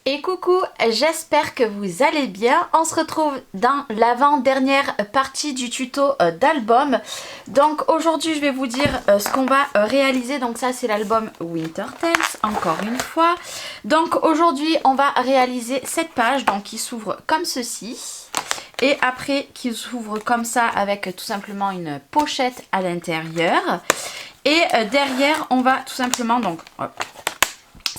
Et coucou, j'espère que vous allez bien. On se retrouve dans l'avant-dernière partie du tuto d'album. Donc aujourd'hui je vais vous dire ce qu'on va réaliser. Donc ça c'est l'album Winter Tales, encore une fois. Donc aujourd'hui on va réaliser cette page donc qui s'ouvre comme ceci. Et après qui s'ouvre comme ça avec tout simplement une pochette à l'intérieur. Et derrière on va tout simplement donc...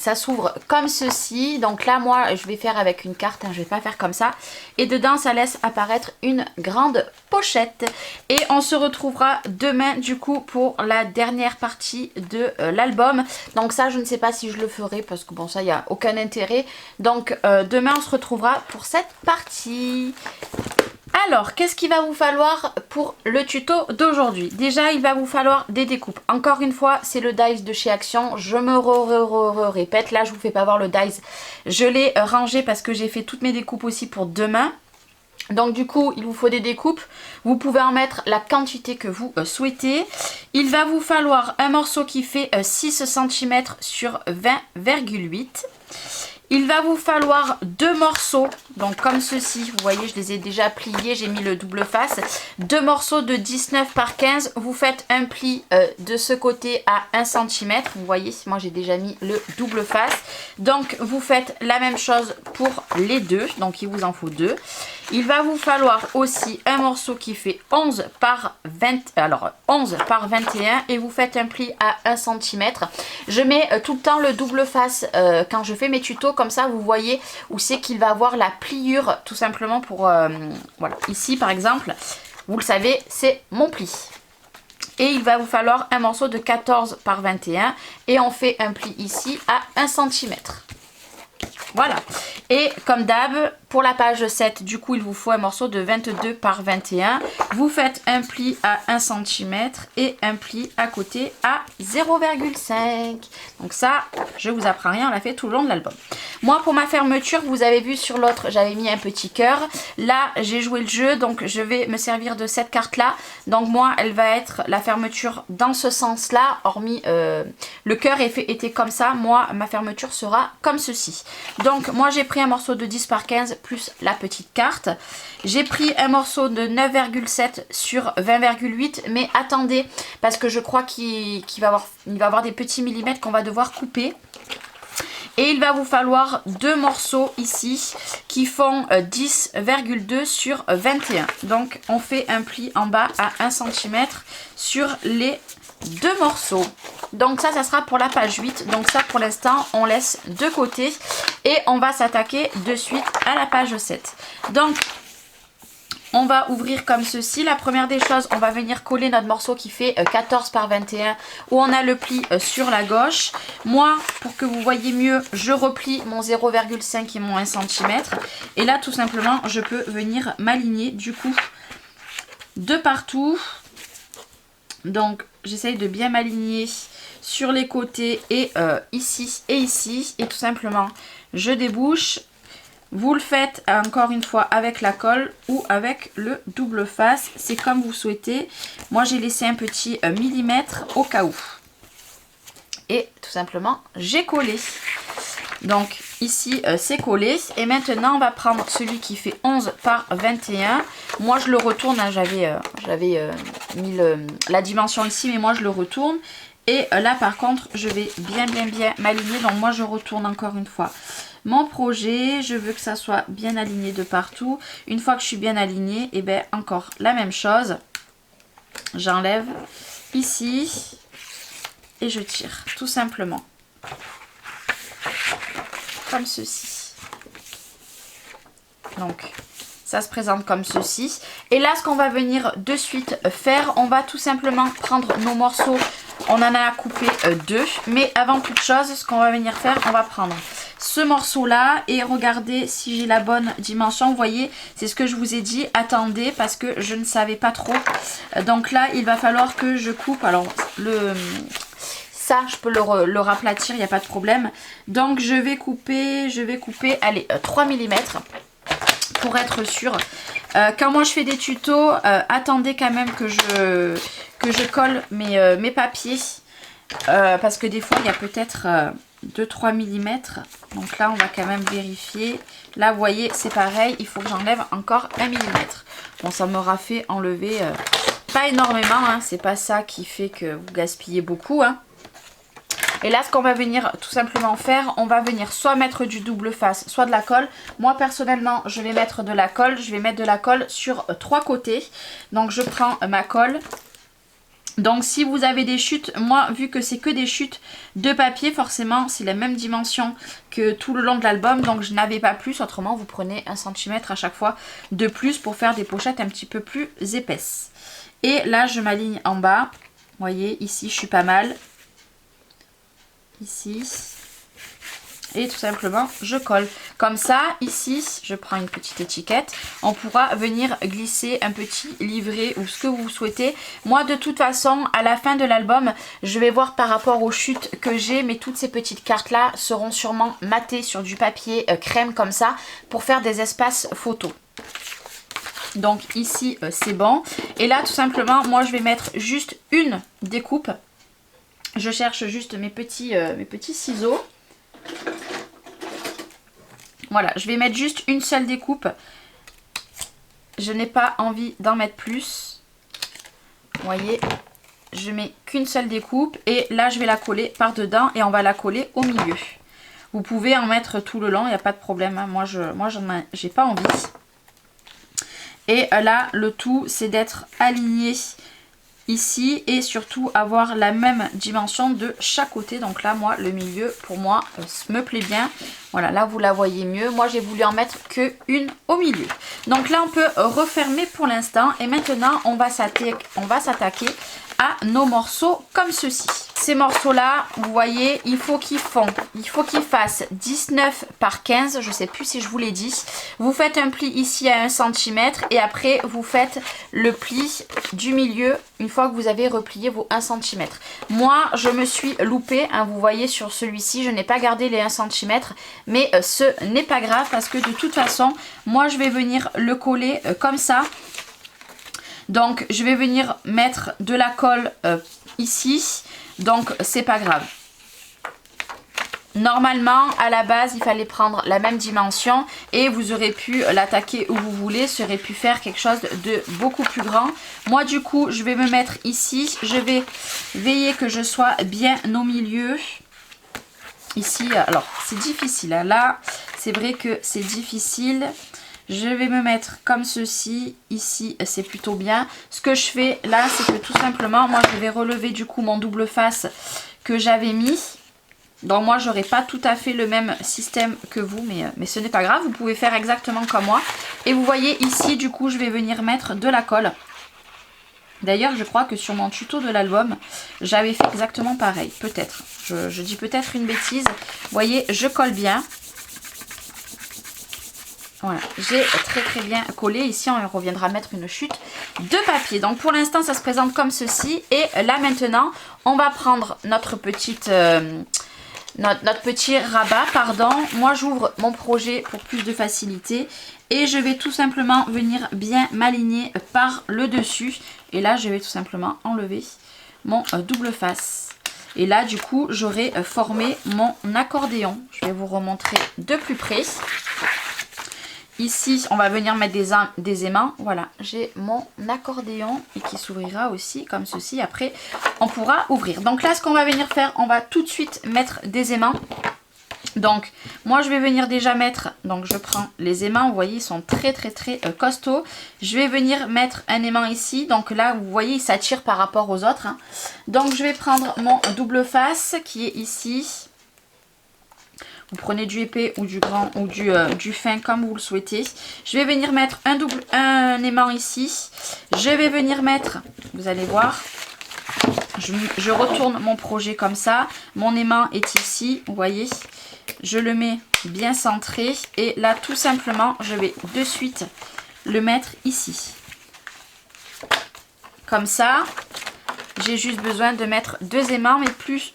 ça s'ouvre comme ceci. Donc là moi je vais faire avec une carte, hein, je vais pas faire comme ça. Et dedans ça laisse apparaître une grande pochette. Et on se retrouvera demain du coup pour la dernière partie de l'album. Donc ça je ne sais pas si je le ferai parce que bon ça il n'y a aucun intérêt. Donc demain on se retrouvera pour cette partie. Alors, qu'est-ce qu'il va vous falloir pour le tuto d'aujourd'hui? Déjà, il va vous falloir des découpes. Encore une fois, c'est le dies de chez Action. Je me répète. Là, je vous fais pas voir le dies. Je l'ai rangé parce que j'ai fait toutes mes découpes aussi pour demain. Donc du coup, il vous faut des découpes. Vous pouvez en mettre la quantité que vous souhaitez. Il va vous falloir un morceau qui fait 6 cm sur 20,8. Il va vous falloir deux morceaux, donc comme ceci, vous voyez je les ai déjà pliés, j'ai mis le double face. Deux morceaux de 19 par 15, vous faites un pli de ce côté à 1 cm. Vous voyez, moi j'ai déjà mis le double face. Donc vous faites la même chose pour les deux, donc il vous en faut deux. Il va vous falloir aussi un morceau qui fait 11 par 21 et vous faites un pli à 1 cm. Je mets tout le temps le double face quand je fais mes tutos, comme ça vous voyez où c'est qu'il va avoir la pliure tout simplement pour... voilà, ici par exemple, vous le savez, c'est mon pli. Et il va vous falloir un morceau de 14 par 21 et on fait un pli ici à 1 cm. Voilà, et comme d'hab, pour la page 7, du coup, il vous faut un morceau de 22 par 21. Vous faites un pli à 1 cm et un pli à côté à 0,5. Donc ça, je vous apprends rien, on l'a fait tout le long de l'album. Moi, pour ma fermeture, vous avez vu sur l'autre, j'avais mis un petit cœur. Là, j'ai joué le jeu, donc je vais me servir de cette carte-là. Donc moi, elle va être la fermeture dans ce sens-là, hormis le cœur était comme ça. Moi, ma fermeture sera comme ceci. Donc moi, j'ai pris un morceau de 10 par 15 plus la petite carte. J'ai pris un morceau de 9,7 sur 20,8, mais attendez, parce que je crois qu'il va avoir des petits millimètres qu'on va devoir couper. Et il va vous falloir deux morceaux ici qui font 10,2 sur 21. Donc on fait un pli en bas à 1 cm sur les deux morceaux. Donc ça sera pour la page 8. Donc ça pour l'instant on laisse de côté. Et on va s'attaquer de suite à la page 7. Donc on va ouvrir comme ceci. La première des choses, on va venir coller notre morceau qui fait 14 par 21 où on a le pli sur la gauche. Moi, pour que vous voyez mieux, je replie mon 0,5 et mon 1 cm. Et là, tout simplement, je peux venir m'aligner du coup de partout. Donc, j'essaye de bien m'aligner sur les côtés et ici et ici. Et tout simplement, je débouche. Vous le faites encore une fois avec la colle ou avec le double face. C'est comme vous souhaitez. Moi, j'ai laissé un petit millimètre au cas où. Et tout simplement, j'ai collé. Donc ici, c'est collé. Et maintenant, on va prendre celui qui fait 11 par 21. Moi, je le retourne. Hein, j'avais mis la dimension ici, mais moi, je le retourne. Et là, par contre, je vais bien m'aligner. Donc moi, je retourne encore une fois mon projet. Je veux que ça soit bien aligné de partout. Une fois que je suis bien alignée, et bien encore la même chose. J'enlève ici et je tire tout simplement. Comme ceci. Donc ça se présente comme ceci. Et là, ce qu'on va venir de suite faire, on va tout simplement prendre nos morceaux. On en a coupé deux. Mais avant toute chose, ce qu'on va venir faire, on va prendre ce morceau là et regardez si j'ai la bonne dimension. Vous voyez, c'est ce que je vous ai dit. Attendez, parce que je ne savais pas trop. Donc là, il va falloir que je coupe. Alors, ça, je peux le raplatir, il n'y a pas de problème. Donc, je vais couper, allez, 3 mm. Pour être sûr. Quand moi je fais des tutos, attendez quand même que je colle mes papiers parce que des fois il y a peut-être 2-3 mm. Donc là on va quand même vérifier. Là vous voyez c'est pareil, il faut que j'enlève encore 1 mm. Bon, ça m'aura fait enlever pas énormément, hein, c'est pas ça qui fait que vous gaspillez beaucoup, hein. Et là ce qu'on va venir tout simplement faire, on va venir soit mettre du double face, soit de la colle. Moi personnellement je vais mettre de la colle, je vais mettre de la colle sur 3 côtés. Donc je prends ma colle. Donc si vous avez des chutes, moi vu que c'est que des chutes de papier, forcément c'est la même dimension que tout le long de l'album, donc je n'avais pas plus. Autrement vous prenez 1 cm à chaque fois de plus pour faire des pochettes un petit peu plus épaisses. Et là je m'aligne en bas, vous voyez ici je suis pas mal, ici, et tout simplement je colle. Comme ça ici je prends une petite étiquette, on pourra venir glisser un petit livret ou ce que vous souhaitez. Moi de toute façon à la fin de l'album je vais voir par rapport aux chutes que j'ai, mais toutes ces petites cartes là seront sûrement matées sur du papier crème comme ça pour faire des espaces photos. Donc ici c'est bon, et là tout simplement moi je vais mettre juste une découpe. Je cherche juste mes petits ciseaux. Voilà, je vais mettre juste une seule découpe. Je n'ai pas envie d'en mettre plus. Vous voyez, je mets qu'une seule découpe. Et là, je vais la coller par dedans et on va la coller au milieu. Vous pouvez en mettre tout le long, il n'y a pas de problème, hein. Moi, j'ai pas envie. Et là, le tout, c'est d'être aligné ici et surtout avoir la même dimension de chaque côté. Donc là moi le milieu pour moi me plaît bien. Voilà, là vous la voyez mieux. Moi j'ai voulu en mettre que une au milieu. Donc là on peut refermer pour l'instant et maintenant on va s'attaquer à nos morceaux comme ceci. Ces morceaux là vous voyez il faut qu'ils fassent 19 par 15, je sais plus si je vous l'ai dit. Vous faites un pli ici à 1 cm et après vous faites le pli du milieu une fois que vous avez replié vos 1 cm. Moi je me suis loupée, hein, vous voyez sur celui-ci je n'ai pas gardé les 1 cm, mais ce n'est pas grave parce que de toute façon moi je vais venir le coller comme ça. Donc je vais venir mettre de la colle ici, donc c'est pas grave. Normalement à la base il fallait prendre la même dimension et vous aurez pu l'attaquer où vous voulez, ça aurait pu faire quelque chose de beaucoup plus grand. Moi du coup je vais me mettre ici, je vais veiller que je sois bien au milieu. Ici, alors c'est difficile, hein. Là c'est vrai que c'est difficile. Je vais me mettre comme ceci, ici c'est plutôt bien. Ce que je fais là c'est que tout simplement moi je vais relever du coup mon double face que j'avais mis. Donc moi j'aurai pas tout à fait le même système que vous, mais ce n'est pas grave, vous pouvez faire exactement comme moi. Et vous voyez ici du coup je vais venir mettre de la colle. D'ailleurs je crois que sur mon tuto de l'album j'avais fait exactement pareil, peut-être. Je dis peut-être une bêtise. Vous voyez je colle bien. Voilà, j'ai très bien collé. Ici on reviendra mettre une chute de papier. Donc pour l'instant ça se présente comme ceci. Et là maintenant on va prendre notre petit rabat, pardon. Moi j'ouvre mon projet pour plus de facilité. Et je vais tout simplement venir bien m'aligner par le dessus. Et là je vais tout simplement enlever mon double face. Et là du coup j'aurai formé mon accordéon. Je vais vous remontrer de plus près. Ici, on va venir mettre des aimants. Voilà, j'ai mon accordéon et qui s'ouvrira aussi comme ceci. Après, on pourra ouvrir. Donc là, ce qu'on va venir faire, on va tout de suite mettre des aimants. Donc, moi, je vais venir déjà mettre... Donc, je prends les aimants. Vous voyez, ils sont très costauds. Je vais venir mettre un aimant ici. Donc là, vous voyez, il s'attire par rapport aux autres, hein. Donc, je vais prendre mon double face qui est ici. Vous prenez du épais ou du grand ou du fin comme vous le souhaitez. Je vais venir mettre un aimant ici. Je vais venir mettre, vous allez voir, je retourne mon projet comme ça. Mon aimant est ici, vous voyez. Je le mets bien centré. Et là, tout simplement, je vais de suite le mettre ici. Comme ça, j'ai juste besoin de mettre 2 aimants, mais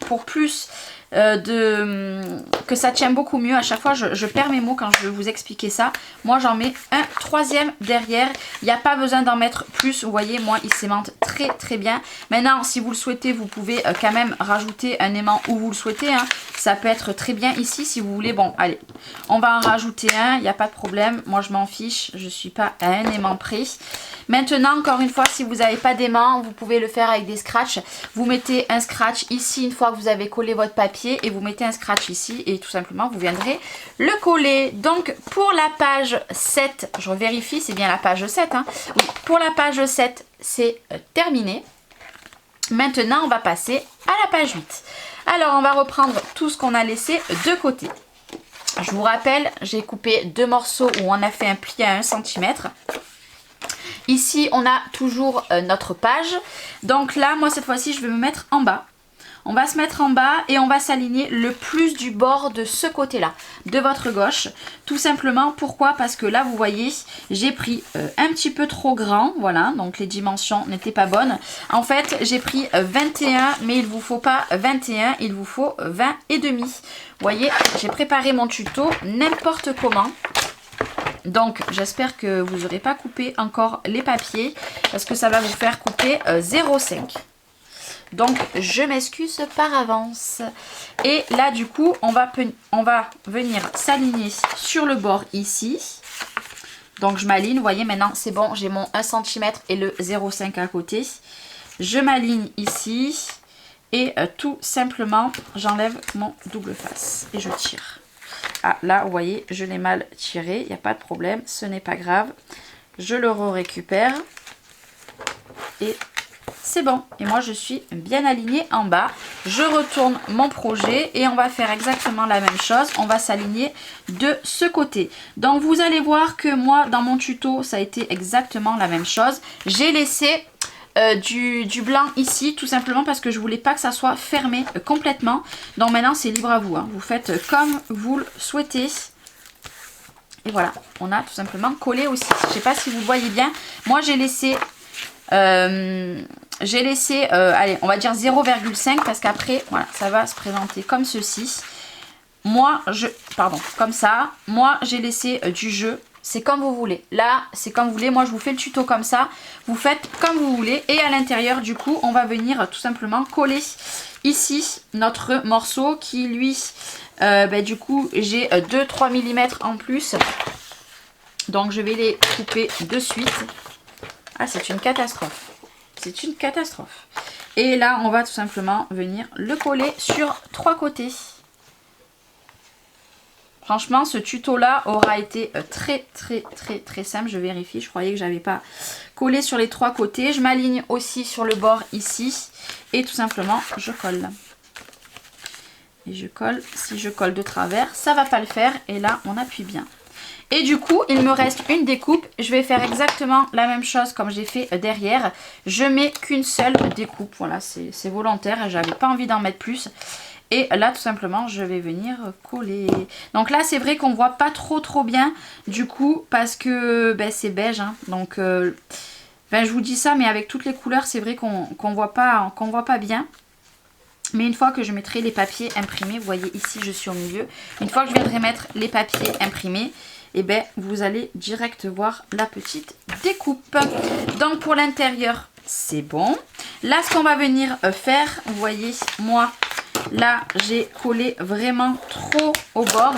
pour plus que ça tient beaucoup mieux. À chaque fois je perds mes mots quand je vais vous expliquer ça. Moi j'en mets un troisième derrière. Il n'y a pas besoin d'en mettre plus. Vous voyez, moi il s'aimante très très bien. Maintenant si vous le souhaitez, vous pouvez quand même rajouter un aimant où vous le souhaitez, hein. Ça peut être très bien ici si vous voulez. Bon allez, on va en rajouter un, il n'y a pas de problème. Moi je m'en fiche, je suis pas à un aimant près. Maintenant encore une fois, si vous n'avez pas d'aimant, vous pouvez le faire avec des scratchs. Vous mettez un scratch ici une fois que vous avez collé votre papier et vous mettez un scratch ici et tout simplement vous viendrez le coller. Donc pour la page 7, je vérifie, c'est bien la page 7, hein. Oui, pour la page 7 c'est terminé. Maintenant on va passer à la page 8. Alors on va reprendre tout ce qu'on a laissé de côté. Je vous rappelle, j'ai coupé deux morceaux où on a fait un pli à 1 cm. Ici on a toujours notre page. Donc là moi cette fois-ci je vais me mettre en bas. On va se mettre en bas et on va s'aligner le plus du bord de ce côté-là, de votre gauche. Tout simplement, pourquoi? Parce que là, vous voyez, j'ai pris un petit peu trop grand. Voilà, donc les dimensions n'étaient pas bonnes. En fait, j'ai pris 21, mais il ne vous faut pas 21, il vous faut 20 et demi. Vous voyez, j'ai préparé mon tuto n'importe comment. Donc, j'espère que vous n'aurez pas coupé encore les papiers parce que ça va vous faire couper 0,5. Donc je m'excuse par avance. Et là du coup on va venir s'aligner sur le bord ici. Donc je m'aligne, vous voyez maintenant c'est bon, j'ai mon 1 cm et le 0,5 à côté. Je m'aligne ici et tout simplement j'enlève mon double face et je tire. Ah là vous voyez je l'ai mal tiré, il n'y a pas de problème, ce n'est pas grave. Je le récupère et c'est bon, et moi je suis bien alignée en bas. Je retourne mon projet et on va faire exactement la même chose. On va s'aligner de ce côté. Donc vous allez voir que moi dans mon tuto ça a été exactement la même chose. J'ai laissé du blanc ici tout simplement parce que je voulais pas que ça soit fermé complètement. Donc maintenant c'est libre à vous, hein. Vous faites comme vous le souhaitez. Et voilà, on a tout simplement collé aussi. Je sais pas si vous voyez bien. Moi j'ai laissé... allez, on va dire 0,5 parce qu'après, voilà, ça va se présenter comme ceci. Moi, comme ça. Moi, j'ai laissé du jeu. C'est comme vous voulez. Là, c'est comme vous voulez. Moi, je vous fais le tuto comme ça. Vous faites comme vous voulez. Et à l'intérieur, du coup, on va venir tout simplement coller ici notre morceau qui, lui, du coup, j'ai 2-3 mm en plus. Donc, je vais les couper de suite. Ah, c'est une catastrophe. C'est une catastrophe. Et là, on va tout simplement venir le coller sur 3 côtés. Franchement, ce tuto-là aura été très simple. Je vérifie, je croyais que j'avais pas collé sur les 3 côtés. Je m'aligne aussi sur le bord ici. Et tout simplement, je colle. Et je colle. Si je colle de travers, ça va pas le faire. Et là, on appuie bien. Et du coup, il me reste une découpe. Je vais faire exactement la même chose comme j'ai fait derrière. Je mets qu'une seule découpe. Voilà, c'est volontaire. J'avais pas envie d'en mettre plus. Et là, tout simplement, je vais venir coller. Donc là, c'est vrai qu'on voit pas trop bien. Du coup, parce que c'est beige. Hein. Donc, je vous dis ça, mais avec toutes les couleurs, c'est vrai qu'on voit pas bien. Mais une fois que je mettrai les papiers imprimés, vous voyez ici, je suis au milieu. Une fois que je viendrai mettre les papiers imprimés, et vous allez direct voir la petite découpe. Donc pour l'intérieur, c'est bon. Là, ce qu'on va venir faire, vous voyez, moi, là, j'ai collé vraiment trop au bord.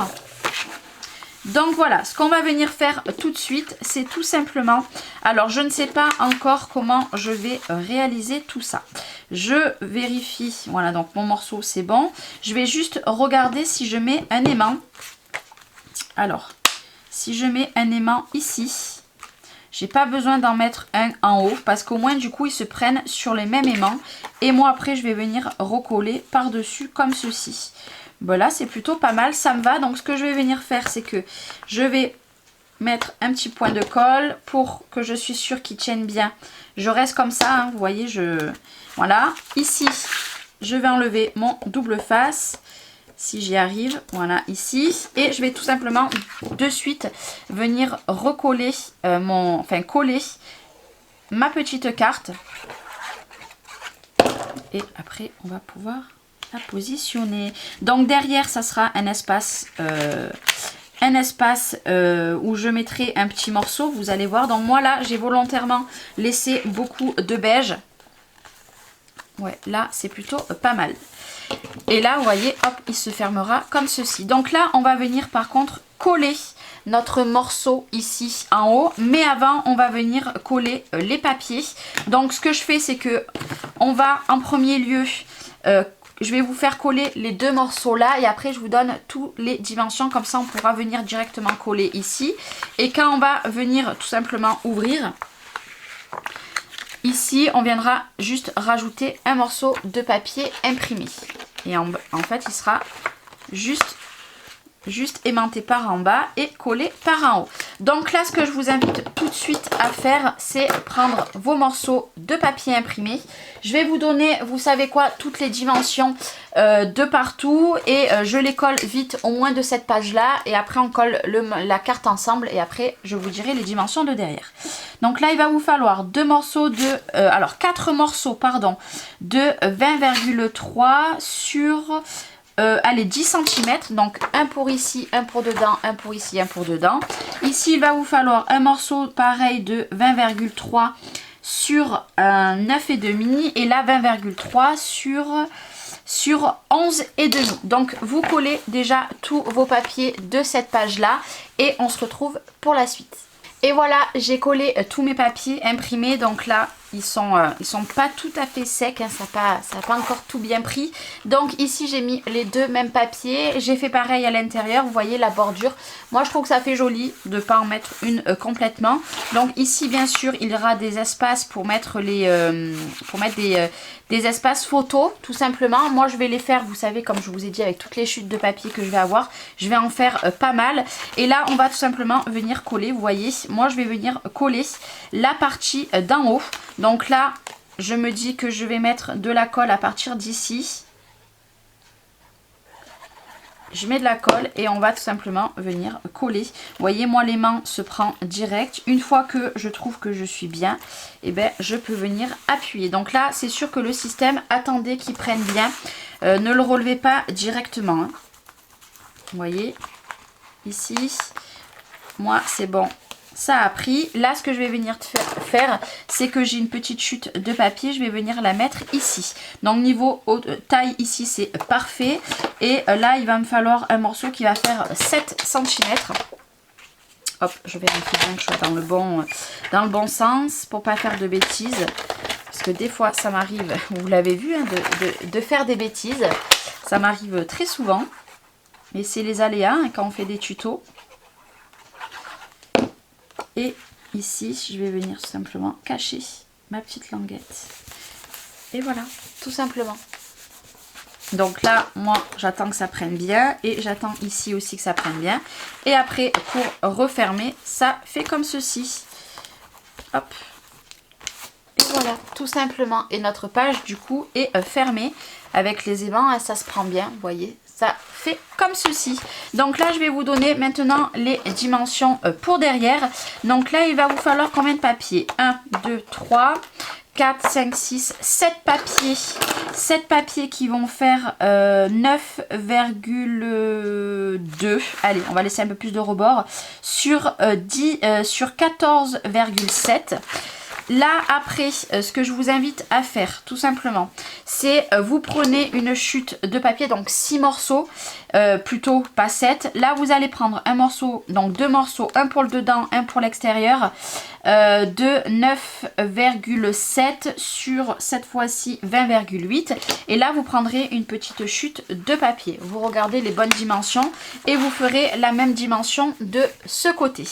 Donc voilà, ce qu'on va venir faire tout de suite, c'est tout simplement... Alors, je ne sais pas encore comment je vais réaliser tout ça. Je vérifie, voilà, donc mon morceau, c'est bon. Je vais juste regarder si je mets un aimant. Alors... Si je mets un aimant ici, j'ai pas besoin d'en mettre un en haut parce qu'au moins du coup ils se prennent sur les mêmes aimants. Et moi après je vais venir recoller par-dessus comme ceci. Bon là c'est plutôt pas mal, ça me va. Donc ce que je vais venir faire c'est que je vais mettre un petit point de colle pour que je suis sûre qu'il tienne bien. Je reste comme ça, hein, vous voyez, voilà. Ici je vais enlever mon double face. Si j'y arrive, voilà ici. Et je vais tout simplement de suite venir recoller coller ma petite carte. Et après, on va pouvoir à positionner. Donc derrière, ça sera un espace où je mettrai un petit morceau. Vous allez voir. Donc moi là, j'ai volontairement laissé beaucoup de beige. Ouais, là, c'est plutôt pas mal. Et là, vous voyez, hop, il se fermera comme ceci. Donc là, on va venir par contre coller notre morceau ici en haut. Mais avant, on va venir coller les papiers. Donc ce que je fais, c'est que on va en premier lieu... je vais vous faire coller les deux morceaux là et après je vous donne toutes les dimensions. Comme ça, on pourra venir directement coller ici. Et quand on va venir tout simplement ouvrir... Ici, on viendra juste rajouter un morceau de papier imprimé. Et en fait, il sera juste aimanté par en bas et collé par en haut. Donc là, ce que je vous invite tout de suite à faire, c'est prendre vos morceaux de papier imprimé. Je vais vous donner, vous savez quoi, toutes les dimensions de partout et je les colle vite au moins de cette page-là et après on colle la carte ensemble et après je vous dirai les dimensions de derrière. Donc là, il va vous falloir 4 morceaux pardon, de 20,3 sur... allez, 10 cm, donc un pour ici, un pour dedans, un pour ici, un pour dedans. Ici, il va vous falloir un morceau pareil de 20,3 sur 9,5 et là 20,3 sur 11,5. Donc, vous collez déjà tous vos papiers de cette page-là et on se retrouve pour la suite. Et voilà, j'ai collé tous mes papiers imprimés. Donc là, ils sont pas tout à fait secs, hein, ça n'a pas encore tout bien pris. Donc ici, j'ai mis les deux mêmes papiers. J'ai fait pareil à l'intérieur, vous voyez la bordure. Moi, je trouve que ça fait joli de ne pas en mettre une complètement. Donc ici, bien sûr, il y aura des espaces pour mettre des espaces photos, tout simplement. Moi, je vais les faire, vous savez, comme je vous ai dit, avec toutes les chutes de papier que je vais avoir. Je vais en faire pas mal. Et là, on va tout simplement venir coller, vous voyez. Moi, je vais venir coller la partie d'en haut. Donc là, je me dis que je vais mettre de la colle à partir d'ici. Je mets de la colle et on va tout simplement venir coller. Vous voyez, moi l'aimant se prend direct. Une fois que je trouve que je suis bien, eh ben, je peux venir appuyer. Donc là, c'est sûr que le système, attendez qu'il prenne bien. Ne le relevez pas directement, hein. Vous voyez, ici, moi c'est bon. Ça a pris. Là, ce que je vais venir faire, c'est que j'ai une petite chute de papier. Je vais venir la mettre ici. Donc, niveau taille, ici, c'est parfait. Et là, il va me falloir un morceau qui va faire 7 cm. Hop, je vérifie bien que je sois dans le bon sens pour pas faire de bêtises. Parce que des fois, ça m'arrive, vous l'avez vu, hein, de faire des bêtises. Ça m'arrive très souvent. Mais c'est les aléas, hein, quand on fait des tutos. Et ici, je vais venir tout simplement cacher ma petite languette. Et voilà, tout simplement. Donc là, moi, j'attends que ça prenne bien. Et j'attends ici aussi que ça prenne bien. Et après, pour refermer, ça fait comme ceci. Hop. Et voilà, tout simplement. Et notre page, du coup, est fermée. Avec les aimants, ça se prend bien, vous voyez. Ça fait comme ceci. Donc là, je vais vous donner maintenant les dimensions pour derrière. Donc là, il va vous falloir combien de papiers? 1, 2, 3, 4, 5, 6, 7 papiers. 7 papiers qui vont faire 9,2. Allez, on va laisser un peu plus de rebord. Sur 14,7. Là, après, ce que je vous invite à faire, tout simplement, c'est vous prenez une chute de papier, donc 6 morceaux, plutôt pas 7. Là, vous allez prendre un morceau, donc 2 morceaux, un pour le dedans, un pour l'extérieur, de 9,7 sur cette fois-ci 20,8. Et là, vous prendrez une petite chute de papier. Vous regardez les bonnes dimensions et vous ferez la même dimension de ce côté.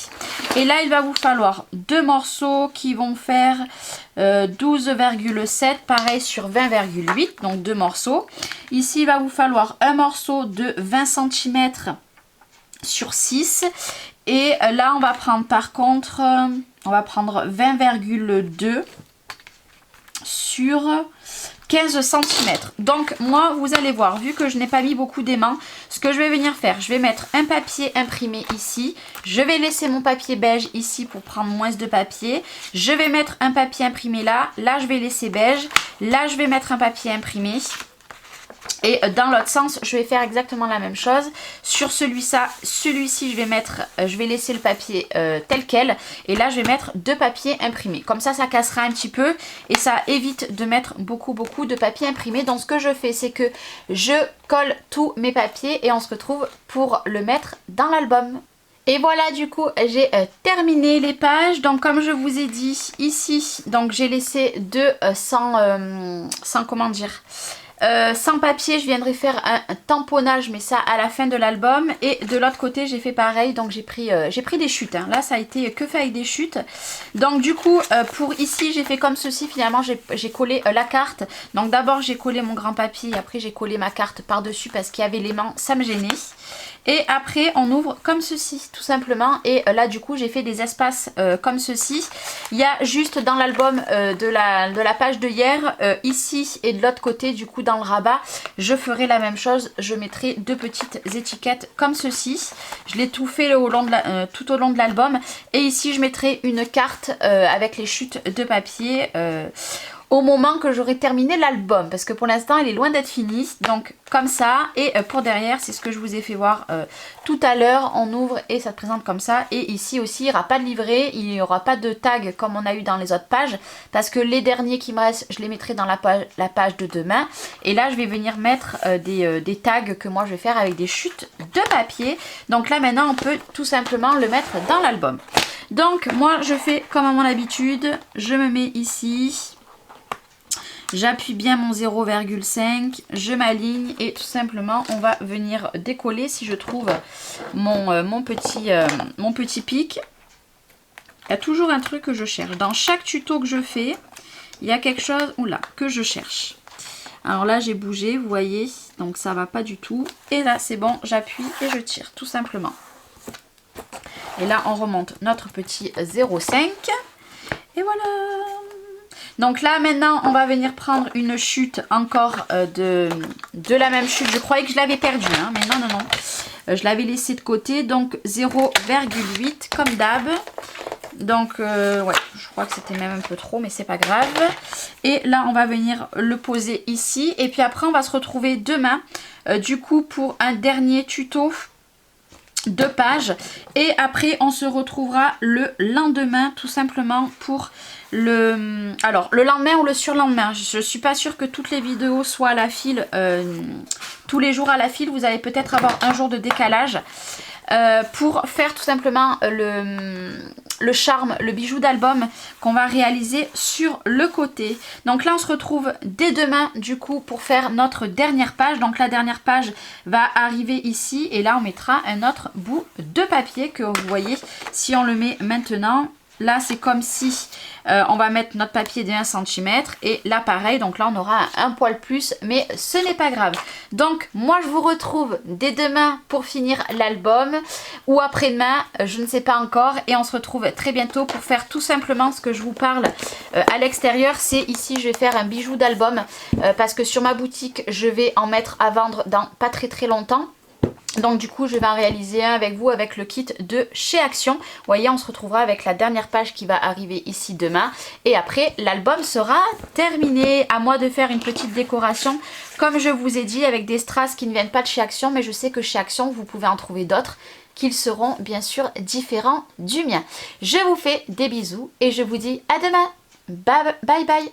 Et là, il va vous falloir 2 morceaux qui vont faire 12,7, pareil sur 20,8, donc 2 morceaux. Ici, il va vous falloir un morceau de 20 cm sur 6. Et là, on va prendre par contre, on va prendre 20,2 sur 15 cm. Donc moi, vous allez voir, vu que je n'ai pas mis beaucoup d'aimants, ce que je vais venir faire, je vais mettre un papier imprimé ici. Je vais laisser mon papier beige ici pour prendre moins de papier. Je vais mettre un papier imprimé là. Là, je vais laisser beige. Là, je vais mettre un papier imprimé. Et dans l'autre sens, je vais faire exactement la même chose. Sur celui-ci, je vais laisser le papier tel quel. Et là, je vais mettre 2 papiers imprimés. Comme ça cassera un petit peu. Et ça évite de mettre beaucoup de papier imprimé. Donc, ce que je fais, c'est que je colle tous mes papiers. Et on se retrouve pour le mettre dans l'album. Et voilà, du coup, j'ai terminé les pages. Donc, comme je vous ai dit ici, donc j'ai laissé 2 sans papier. Je viendrai faire un tamponnage, mais ça à la fin de l'album. Et de l'autre côté, j'ai fait pareil. Donc j'ai pris des chutes. Hein. Là, ça a été que fait avec des chutes. Donc du coup, pour ici, j'ai fait comme ceci. Finalement, j'ai collé la carte. Donc d'abord, j'ai collé mon grand papier. Et après, j'ai collé ma carte par-dessus parce qu'il y avait l'aimant. Ça me gênait. Et après, on ouvre comme ceci, tout simplement. Et là, du coup, j'ai fait des espaces comme ceci. Il y a juste dans l'album de la page de hier, ici et de l'autre côté, du coup, dans le rabat, je ferai la même chose. Je mettrai 2 petites étiquettes comme ceci. Je l'ai tout fait tout au long de l'album. Et ici, je mettrai une carte avec les chutes de papier au moment que j'aurai terminé l'album, parce que pour l'instant il est loin d'être fini. Donc comme ça, et pour derrière, c'est ce que je vous ai fait voir tout à l'heure, on ouvre et ça se présente comme ça. Et ici aussi, il n'y aura pas de livret, il n'y aura pas de tag comme on a eu dans les autres pages, parce que les derniers qui me restent, je les mettrai dans la page de demain. Et là, je vais venir mettre des tags que moi je vais faire avec des chutes de papier. Donc là maintenant, on peut tout simplement le mettre dans l'album. Donc moi, je fais comme à mon habitude, je me mets ici. J'appuie bien mon 0,5, je m'aligne et tout simplement on va venir décoller si je trouve mon petit pic. Il y a toujours un truc que je cherche. Dans chaque tuto que je fais, il y a quelque chose que je cherche. Alors là j'ai bougé, vous voyez, donc ça va pas du tout. Et là c'est bon, j'appuie et je tire tout simplement. Et là on remonte notre petit 0,5 et voilà. Donc là maintenant on va venir prendre une chute encore de la même chute. Je croyais que je l'avais perdue, hein, mais non. Je l'avais laissé de côté, donc 0,8 comme d'hab. Donc ouais, je crois que c'était même un peu trop, mais c'est pas grave. Et là on va venir le poser ici. Et puis après on va se retrouver demain du coup pour un dernier tuto. 2 pages et après on se retrouvera le lendemain tout simplement pour le lendemain ou le surlendemain. Je suis pas sûre que toutes les vidéos soient à la file tous les jours à la file. Vous allez peut-être avoir un jour de décalage pour faire tout simplement le charme, le bijou d'album qu'on va réaliser sur le côté. Donc là on se retrouve dès demain du coup pour faire notre dernière page. Donc la dernière page va arriver ici et là on mettra un autre bout de papier que vous voyez si on le met maintenant. Là c'est comme si on va mettre notre papier de 1 cm et là pareil, donc là on aura un poil plus, mais ce n'est pas grave. Donc moi je vous retrouve dès demain pour finir l'album ou après-demain, je ne sais pas encore, et on se retrouve très bientôt pour faire tout simplement ce que je vous parle à l'extérieur. C'est ici je vais faire un bijou d'album parce que sur ma boutique je vais en mettre à vendre dans pas très longtemps. Donc du coup je vais en réaliser un avec vous avec le kit de chez Action. Vous voyez, on se retrouvera avec la dernière page qui va arriver ici demain. Et après l'album sera terminé. À moi de faire une petite décoration comme je vous ai dit avec des strass qui ne viennent pas de chez Action. Mais je sais que chez Action vous pouvez en trouver d'autres qui seront bien sûr différents du mien. Je vous fais des bisous et je vous dis à demain. Bye bye.